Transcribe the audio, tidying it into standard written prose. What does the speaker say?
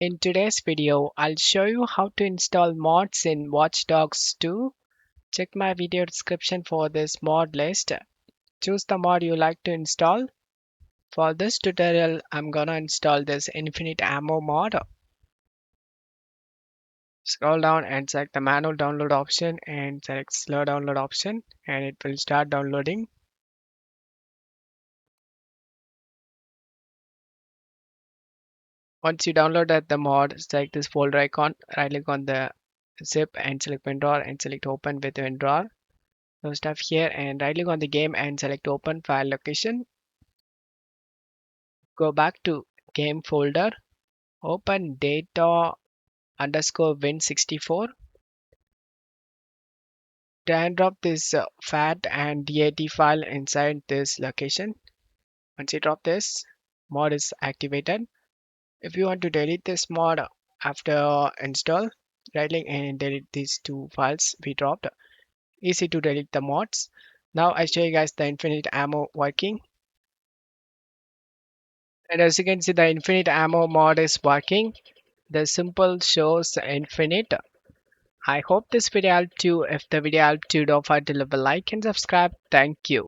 In today's video, I'll show you how to install mods in Watch Dogs 2. Check my video description for this mod list. Choose the mod you like to install. For this tutorial, I'm gonna install this Infinite Ammo mod. Scroll down and select the manual download option and select slow download option and it will start downloading. Once you downloaded the mod, select this folder icon, right click on the zip and select WinRAR and select open with WinRAR. So stuff here and right click on the game and select open file location. Go back to game folder, open data underscore win64. Drag and drop this FAT and DAT file inside this location. Once you drop this, mod is activated. If you want to delete this mod after install, right click and delete these two files we dropped. Easy to delete the mods. Now I show you guys the infinite ammo working. And as you can see, the infinite ammo mod is working. The symbol shows infinite. I hope this video helped you. If the video helped you, don't forget to leave a like and subscribe. Thank you.